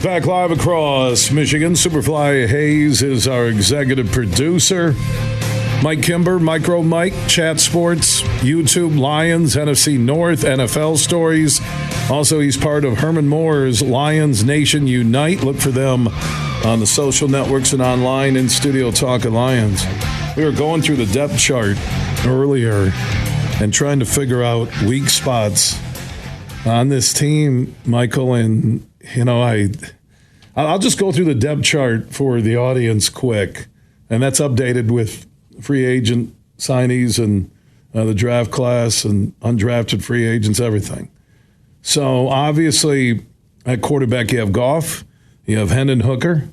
Back live across Michigan. Superfly Hayes is our executive producer. Mike Kimber, Micro Mike, Chat Sports, YouTube, Lions, NFC North, NFL stories. Also, he's part of Herman Moore's Lions Nation Unite. Look for them on the social networks and online. In studio Talking Lions. We were going through the depth chart earlier and trying to figure out weak spots on this team, Michael, and I'll just go through the depth chart for the audience quick, and that's updated with free agent signees and the draft class and undrafted free agents, everything. So obviously at quarterback you have Goff, you have Hendon Hooker,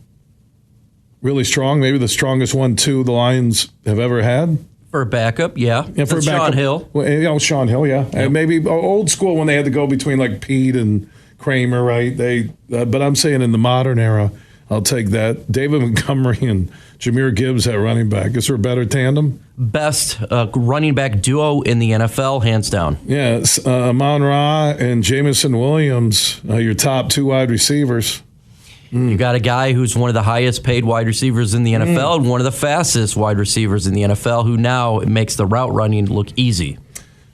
really strong, maybe the strongest 1-2 the Lions have ever had. For a backup, yeah. Yeah, for a backup. Sean Hill. Well, Sean Hill, yeah. Yep. And maybe old school when they had to go between like Pete and Kramer, right? But I'm saying in the modern era, I'll take that. David Montgomery and Jahmyr Gibbs at running back. Is there a better tandem? Best running back duo in the NFL, hands down. Yeah, Amon-Ra and Jamison Williams, your top two wide receivers. You got a guy who's one of the highest paid wide receivers in the NFL and one of the fastest wide receivers in the NFL who now makes the route running look easy.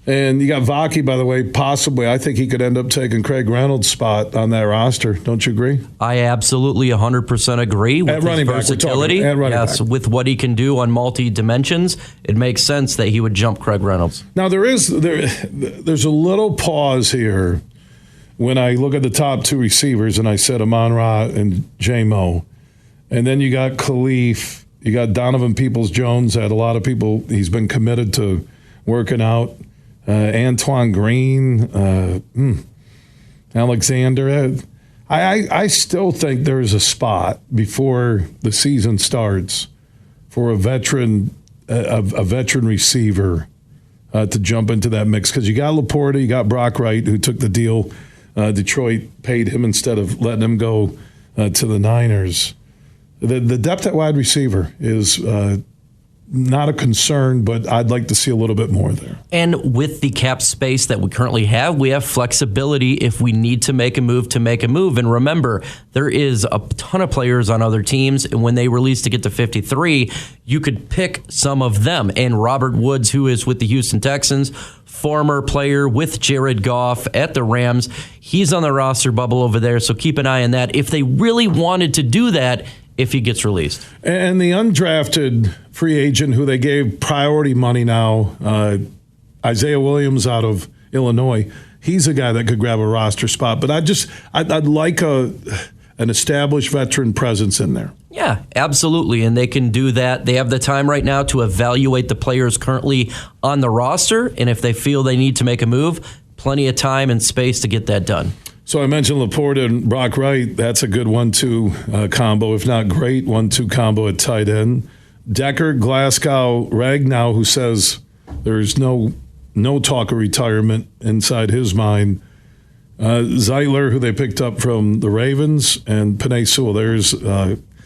And you got Vaki, by the way, possibly. I think he could end up taking Craig Reynolds' spot on that roster. Don't you agree? I absolutely 100% agree with his versatility. Yes, with what he can do on multi-dimensions, it makes sense that he would jump Craig Reynolds. Now, there's a little pause here when I look at the top two receivers, and I said Amon-Ra and J-Mo. And then you got Khalif, you got Donovan Peoples-Jones, that a lot of people, he's been committed to working out. Antoine Green, Alexander. I still think there's a spot before the season starts for a veteran receiver to jump into that mix, because you got Laporta, you got Brock Wright, who took the deal. Detroit paid him instead of letting him go to the Niners. The depth at wide receiver is not a concern, but I'd like to see a little bit more there. And with the cap space that we currently have, we have flexibility if we need to make a move. And remember, there is a ton of players on other teams, and when they release to get to 53, you could pick some of them. And Robert Woods, who is with the Houston Texans, former player with Jared Goff at the Rams, he's on the roster bubble over there, so keep an eye on that. If they really wanted to do that, if he gets released. And the undrafted free agent who they gave priority money now, Isaiah Williams out of Illinois, he's a guy that could grab a roster spot. But I'd like an established veteran presence in there. Yeah, absolutely. And they can do that. They have the time right now to evaluate the players currently on the roster. And if they feel they need to make a move, plenty of time and space to get that done. So I mentioned Laporta and Brock Wright. That's a good 1-2 combo, if not great 1-2 combo at tight end. Decker, Glasgow, Ragnow, who says there's no talk of retirement inside his mind. Zeitler, who they picked up from the Ravens, and Penei Sewell. There's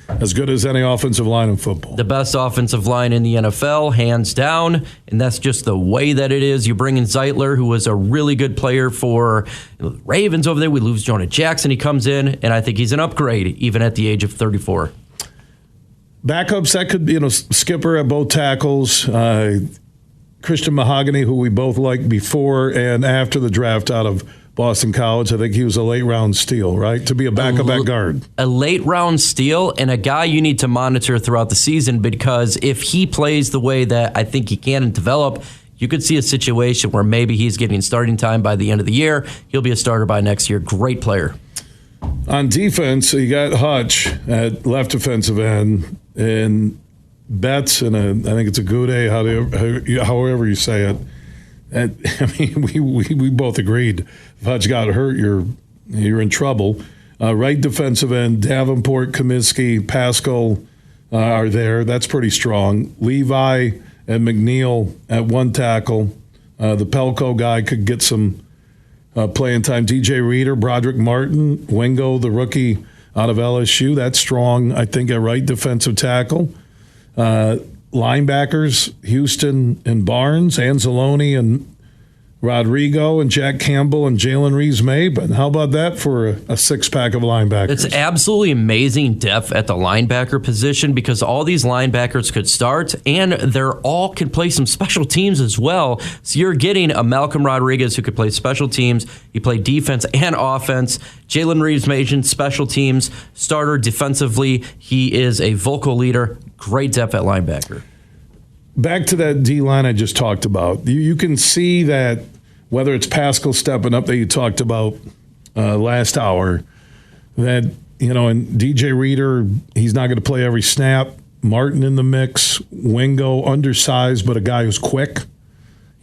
as good as any offensive line in football. The best offensive line in the NFL, hands down, and that's just the way that it is. You bring in Zeitler, who was a really good player for the Ravens over there. We lose Jonah Jackson. He comes in, and I think he's an upgrade, even at the age of 34. Backups, that could be, Skipper at both tackles. Christian Mahogany, who we both liked before and after the draft out of Boston College. I think he was a late-round steal, right, to be a backup at guard. A late-round steal and a guy you need to monitor throughout the season, because if he plays the way that I think he can and develop, you could see a situation where maybe he's getting starting time by the end of the year. He'll be a starter by next year. Great player. On defense, you got Hutch at left defensive end and Betts, and I think it's a Goudet, however you say it. And, we both agreed if Hutch got hurt, you're in trouble. Right defensive end, Davenport, Comiskey, Pascal are there. That's pretty strong. Levi and McNeil at one tackle. The Pelco guy could get some playing time. DJ Reader, Broderick Martin, Wingo, the rookie out of LSU. That's strong, I think, at right defensive tackle. Linebackers, Houston and Barnes, Anzalone and Rodrigo and Jack Campbell and Jalen Reeves-Maybin. How about that for a six-pack of linebackers? It's absolutely amazing depth at the linebacker position because all these linebackers could start, and they're all can play some special teams as well. So you're getting a Malcolm Rodriguez who could play special teams. He played defense and offense. Jalen Reeves-Maybin, special teams, starter defensively. He is a vocal leader. Great depth at linebacker. Back to that D-line I just talked about. You can see that whether it's Pascal stepping up that you talked about last hour, that, and DJ Reader, he's not going to play every snap. Martin in the mix. Wingo, undersized, but a guy who's quick.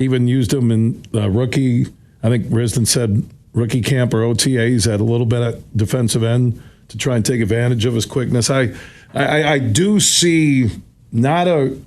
Even used him in rookie, I think Risden said rookie camp or OTA. He's had a little bit at defensive end to try and take advantage of his quickness. I do see not a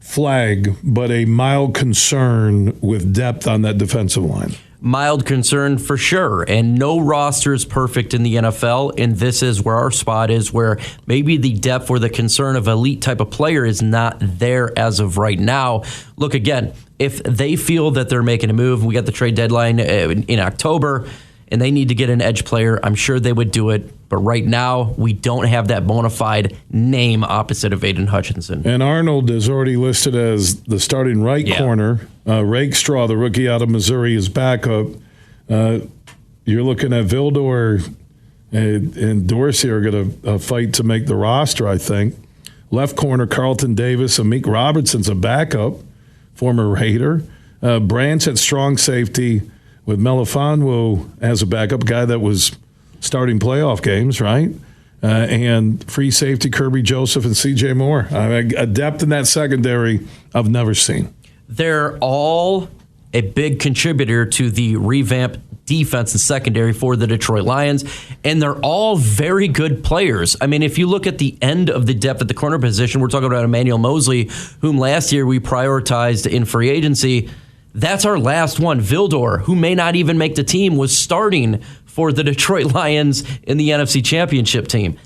flag, but a mild concern with depth on that defensive line. Mild concern for sure, and no roster is perfect in the NFL, and this is where our spot is, where maybe the depth or the concern of elite type of player is not there as of right now. Look, again, if they feel that they're making a move, we got the trade deadline in October, and they need to get an edge player, I'm sure they would do it. But right now, we don't have that bona fide name opposite of Aiden Hutchinson. And Arnold is already listed as the starting right corner. Rakestraw, the rookie out of Missouri, is backup. You're looking at Vildor and Dorsey are going to fight to make the roster, I think. Left corner, Carlton Davis. Amik Robertson's a backup, former Raider. Branch at strong safety with Melifonwu as a backup, guy that was starting playoff games, right? And free safety Kirby Joseph and C.J. Moore. A depth in that secondary I've never seen. They're all a big contributor to the revamped defense and secondary for the Detroit Lions, and they're all very good players. I mean, if you look at the end of the depth at the corner position, we're talking about Emmanuel Mosley, whom last year we prioritized in free agency. That's our last one. Vildor, who may not even make the team, was starting for the Detroit Lions in the NFC Championship team.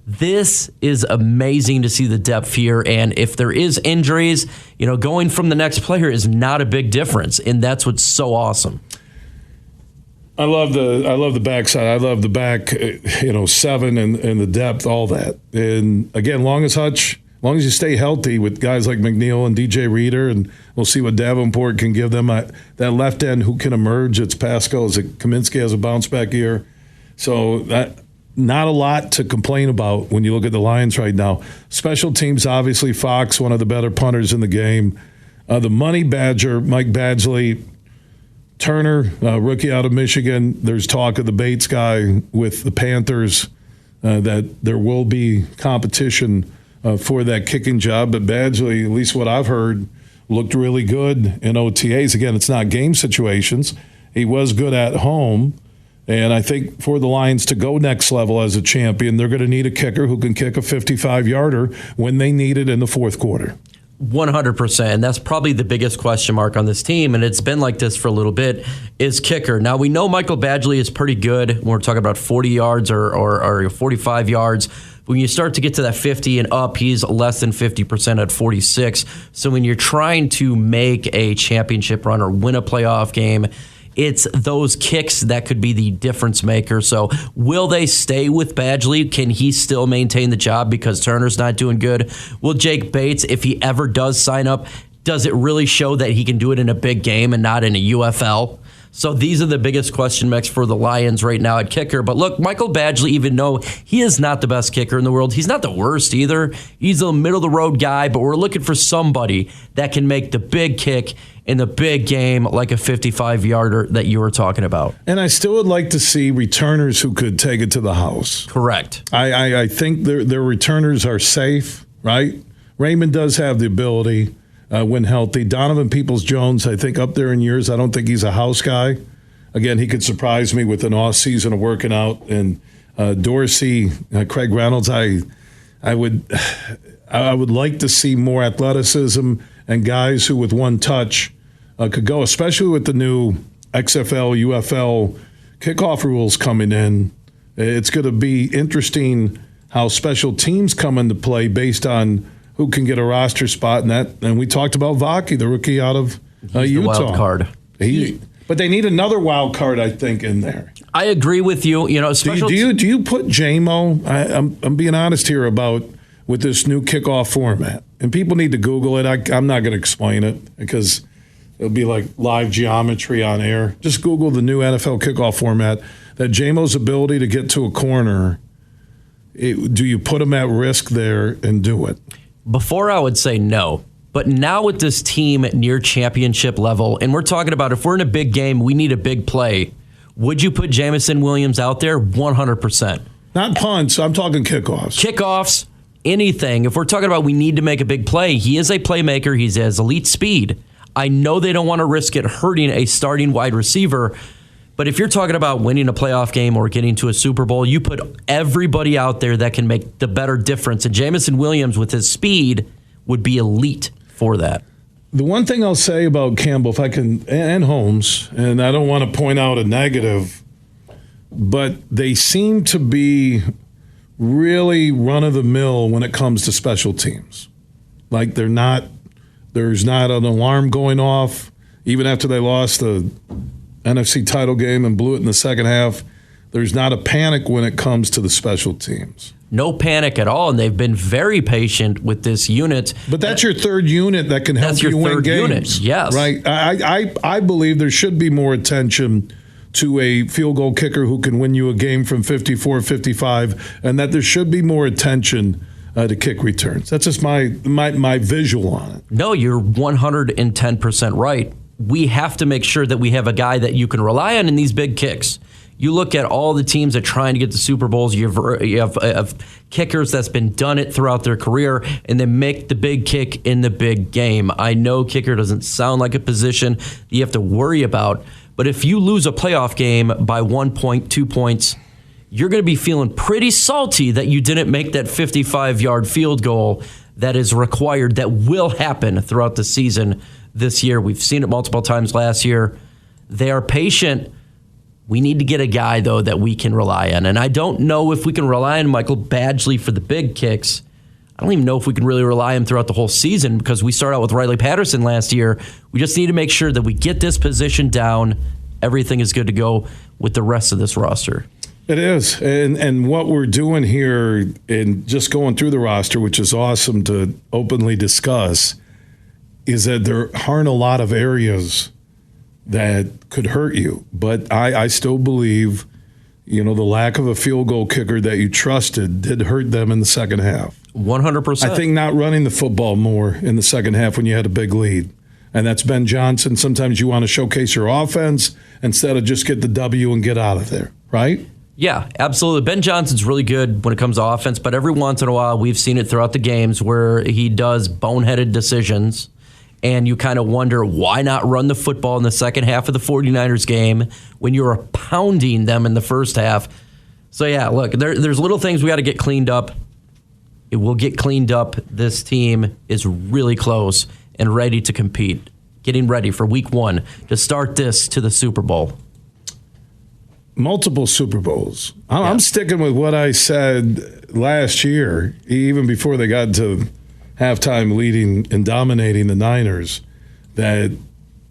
This is amazing to see the depth here, and if there is injuries, going from the next player is not a big difference, and that's what's so awesome. I love the backside. I love the back, seven and the depth, all that. And again, long as you stay healthy with guys like McNeil and DJ Reader, and we'll see what Davenport can give them. That left end who can emerge. It's Pascal. Kaminsky has a bounce back year. So that not a lot to complain about when you look at the Lions right now. Special teams, obviously, Fox, one of the better punters in the game. The money badger, Mike Badgley. Turner, rookie out of Michigan. There's talk of the Bates guy with the Panthers, that there will be competition for that kicking job. But Badgley, at least what I've heard, looked really good in OTAs. Again, it's not game situations. He was good at home. And I think for the Lions to go next level as a champion, they're going to need a kicker who can kick a 55-yarder when they need it in the fourth quarter. 100%. And that's probably the biggest question mark on this team, and it's been like this for a little bit, is kicker. Now, we know Michael Badgley is pretty good when we're talking about 40 yards or 45 yards. When you start to get to that 50 and up, he's less than 50% at 46. So when you're trying to make a championship run or win a playoff game, it's those kicks that could be the difference maker. So will they stay with Badgley? Can he still maintain the job because Turner's not doing good? Will Jake Bates, if he ever does sign up, does it really show that he can do it in a big game and not in a UFL? So these are the biggest question marks for the Lions right now at kicker. But look, Michael Badgley, even though he is not the best kicker in the world, he's not the worst either. He's a middle-of-the-road guy, but we're looking for somebody that can make the big kick in the big game like a 55-yarder that you were talking about. And I still would like to see returners who could take it to the house. Correct. I think their returners are safe, right? Raymond does have the ability when healthy. Donovan Peoples-Jones, I think up there in years, I don't think he's a house guy. Again, he could surprise me with an off season of working out. And Dorsey, Craig Reynolds, I would like to see more athleticism and guys who with one touch could go, especially with the new XFL, UFL kickoff rules coming in. It's going to be interesting how special teams come into play based on who can get a roster spot. And we talked about Vaki, the rookie out of Utah. The wild card. But they need another wild card, I think, in there. I agree with you. You know, do you put JMO? I'm being honest here about with this new kickoff format, and people need to Google it. I'm not going to explain it because it'll be like live geometry on air. Just Google the new NFL kickoff format. That JMO's ability to get to a corner. Do you put him at risk there and do it? Before I would say no. But now with this team near championship level, and we're talking about if we're in a big game, we need a big play. Would you put Jamison Williams out there? 100%. Not punts. I'm talking kickoffs. Kickoffs, anything. If we're talking about we need to make a big play, he is a playmaker. He has elite speed. I know they don't want to risk it hurting a starting wide receiver, but if you're talking about winning a playoff game or getting to a Super Bowl, you put everybody out there that can make the better difference. And Jamison Williams, with his speed, would be elite for that. The one thing I'll say about Campbell, if I can, and Holmes, and I don't want to point out a negative, but they seem to be really run-of-the-mill when it comes to special teams. Like there's not an alarm going off. Even after they lost the NFC title game and blew it in the second half, there's not a panic when it comes to the special teams. No panic at all, and they've been very patient with this unit. But that's your third unit that can help you win games. Unit. Yes. Right? I believe there should be more attention to a field goal kicker who can win you a game from 54, 55, and that there should be more attention to kick returns. That's just my visual on it. No, you're 110% right. We have to make sure that we have a guy that you can rely on in these big kicks. You look at all the teams that are trying to get to Super Bowls. You have kickers that's been done it throughout their career, and they make the big kick in the big game. I know kicker doesn't sound like a position that you have to worry about, but if you lose a playoff game by 1 point, 2 points, you're going to be feeling pretty salty that you didn't make that 55-yard field goal that is required, that will happen throughout the season this year. We've seen it multiple times last year. They are patient. We need to get a guy, though, that we can rely on. And I don't know if we can rely on Michael Badgley for the big kicks. I don't even know if we can really rely on him throughout the whole season because we started out with Riley Patterson last year. We just need to make sure that we get this position down. Everything is good to go with the rest of this roster. It is. And what we're doing here in just going through the roster, which is awesome to openly discuss, is that there aren't a lot of areas that could hurt you. But I still believe, the lack of a field goal kicker that you trusted did hurt them in the second half. 100%. I think not running the football more in the second half when you had a big lead. And that's Ben Johnson. Sometimes you want to showcase your offense instead of just get the W and get out of there, right? Yeah, absolutely. Ben Johnson's really good when it comes to offense, but every once in a while we've seen it throughout the games where he does boneheaded decisions. And you kind of wonder, why not run the football in the second half of the 49ers game when you're pounding them in the first half? So, yeah, look, there's little things we got to get cleaned up. It will get cleaned up. This team is really close and ready to compete, getting ready for week 1 to start this to the Super Bowl. Multiple Super Bowls. I'm sticking with what I said last year, even before they got to halftime leading and dominating the Niners, that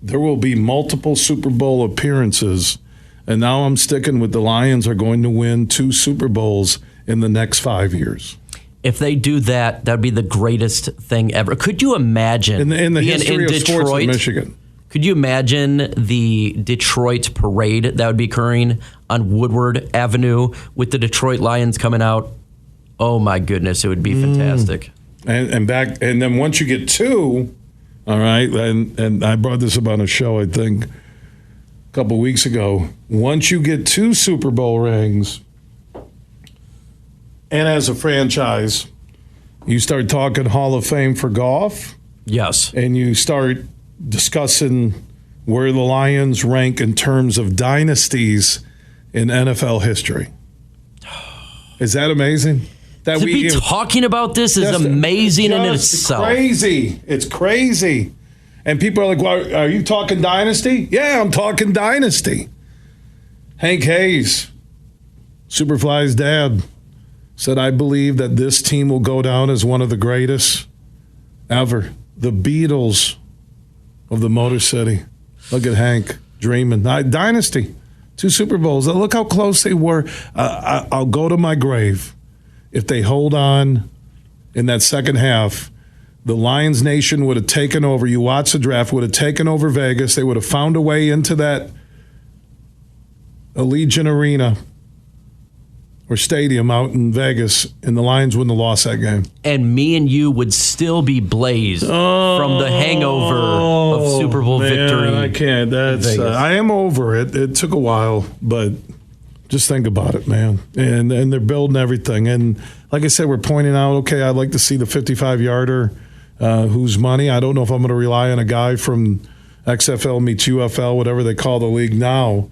there will be multiple Super Bowl appearances. And now I'm sticking with the Lions are going to win 2 Super Bowls in the next 5 years. If they do that, that'd be the greatest thing ever. Could you imagine in the history of Detroit, sports in Michigan? Could you imagine the Detroit parade that would be occurring on Woodward Avenue with the Detroit Lions coming out? Oh my goodness, it would be fantastic. And then once you get 2, all right, and I brought this up on a show, I think, a couple weeks ago. Once you get 2 Super Bowl rings, and as a franchise, you start talking Hall of Fame for golf. Yes. And you start discussing where the Lions rank in terms of dynasties in NFL history. Is that amazing? To be talking about this is amazing in itself. It's crazy. And people are like, well, are you talking dynasty? Yeah, I'm talking dynasty. Hank Hayes, Superfly's dad, said, I believe that this team will go down as one of the greatest ever. The Beatles of the Motor City. Look at Hank. dreaming. Dynasty, 2 Super Bowls. Look how close they were. I'll go to my grave if they hold on in that second half. The Lions Nation would have taken over. You watch the draft, would have taken over Vegas. They would have found a way into that Allegiant Arena or stadium out in Vegas, and the Lions wouldn't have lost that game. And me and you would still be blazed from the hangover of Super Bowl victory. I can't. I am over it. It took a while, but just think about it, man. And they're building everything. And like I said, we're pointing out, okay, I'd like to see the 55-yarder whose money. I don't know if I'm going to rely on a guy from XFL meets UFL, whatever they call the league now.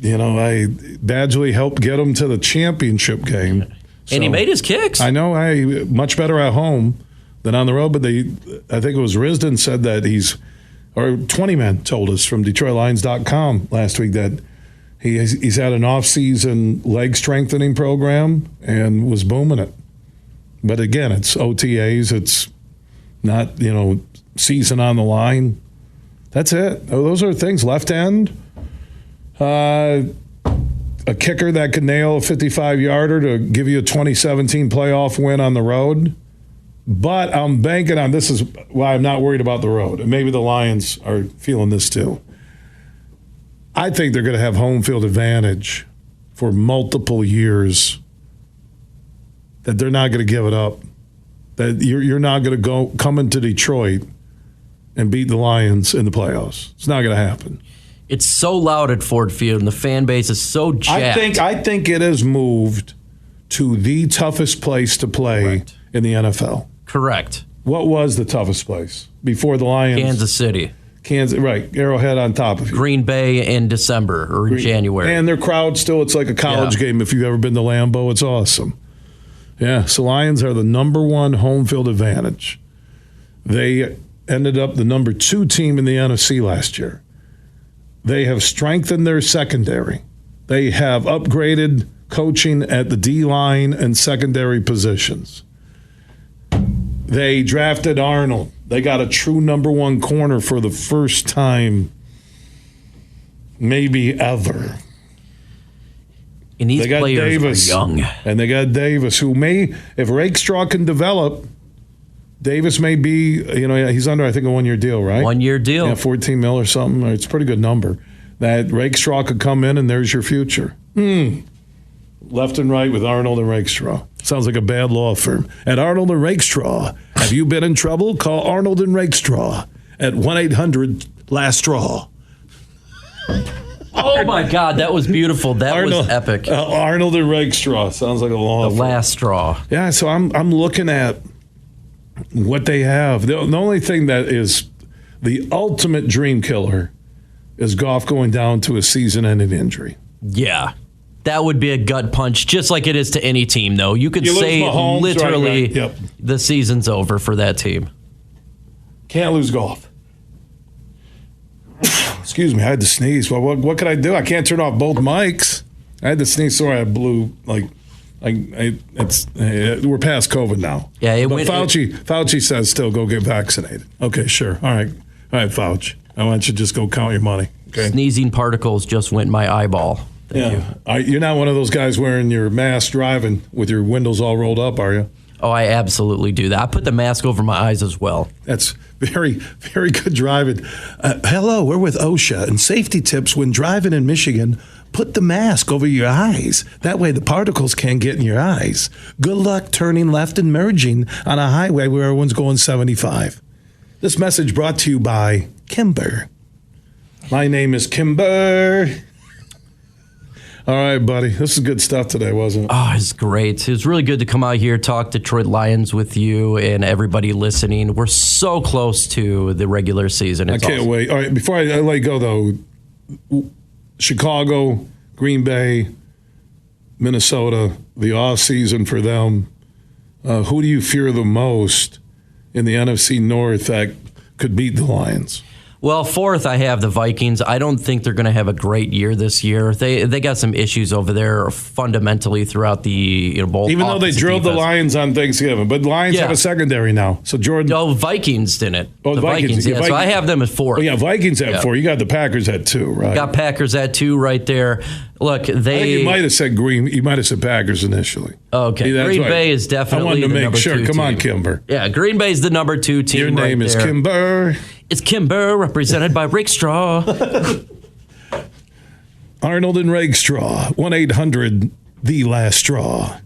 Badgley helped get him to the championship game. And he made his kicks. I know. Much better at home than on the road. But I think it was Risdon said that 20 Men told us from DetroitLions.com last week that he's had an off-season leg strengthening program and was booming it. But again, it's OTAs. It's not, season on the line. That's it. Those are things. Left end. A kicker that could nail a 55-yarder to give you a 2017 playoff win on the road. But I'm banking on, this is why I'm not worried about the road. And maybe the Lions are feeling this too. I think they're going to have home field advantage for multiple years. That they're not going to give it up. That you're not going to come into Detroit and beat the Lions in the playoffs. It's not going to happen. It's so loud at Ford Field, and the fan base is so jacked. I think it has moved to the toughest place to play in the NFL. Correct. What was the toughest place before the Lions? Kansas City. Right. Arrowhead on top of you. Green Bay in December or in January. And their crowd still, it's like a college game. If you've ever been to Lambeau, it's awesome. Yeah, so Lions are the number 1 home field advantage. They ended up the number 2 team in the NFC last year. They have strengthened their secondary. They have upgraded coaching at the D-line and secondary positions. They drafted Arnold. They got a true number 1 corner for the first time, maybe ever. And these players Davis, are young. And they got Davis, who may, if Rakestraw can develop, Davis may be, he's under, I think, a 1-year deal, right? 1-year deal. Yeah, $14 million or something. It's a pretty good number. That Rakestraw could come in, and there's your future. Left and right with Arnold and Rakestraw. Sounds like a bad law firm. At Arnold and Rakestraw, have you been in trouble? Call Arnold and Rakestraw at 1-800-LAST-STRAW. Oh, my God, that was beautiful. That was epic. Arnold and Rakestraw. Sounds like a law firm. The last straw. Yeah, so I'm looking at what they have. The only thing that is the ultimate dream killer is Goff going down to a season-ending injury. Yeah. That would be a gut punch, just like it is to any team, though. You could say Mahomes, literally right. Yep. The season's over for that team. Can't lose Goff. Excuse me, I had to sneeze. Well, what could I do? I can't turn off both mics. I had to sneeze. Sorry, I blew we're past COVID now. Yeah, but Fauci says still go get vaccinated. Okay, sure. All right, Fauci. I want you to just go count your money. Okay. Sneezing particles just went in my eyeball. Thank you. You're not one of those guys wearing your mask driving with your windows all rolled up, are you? Oh, I absolutely do that. I put the mask over my eyes as well. That's very, very good driving. Hello, we're with OSHA and safety tips when driving in Michigan. Put the mask over your eyes. That way the particles can't get in your eyes. Good luck turning left and merging on a highway where everyone's going 75. This message brought to you by Kimber. My name is Kimber. All right, buddy. This is good stuff today, wasn't it? Oh, it's great. It was really good to come out here, talk Detroit Lions with you and everybody listening. We're so close to the regular season. I can't wait. All right, before I let you go, though, Chicago, Green Bay, Minnesota, the off season for them. Who do you fear the most in the NFC North that could beat the Lions? Well, fourth, I have the Vikings. I don't think they're going to have a great year this year. They got some issues over there fundamentally throughout the both. Even though they drilled the Lions on Thanksgiving, but the Lions have a secondary now. So Jordan. Oh, Vikings didn't. Oh, the Vikings. Yeah. So I have them at 4. Oh, yeah, Vikings at 4. You got the Packers at 2, right? Got Packers at 2 right there. Look, I think you might have said Green. You might have said Packers initially. Okay, Green Bay is definitely the number 2 team. I wanted to make sure. Come on, Kimber. Yeah, Green Bay is the number 2 team. Your name is Kimber. It's Kimber, represented by Rakestraw. Arnold and Rakestraw, 1-800 The Last Straw.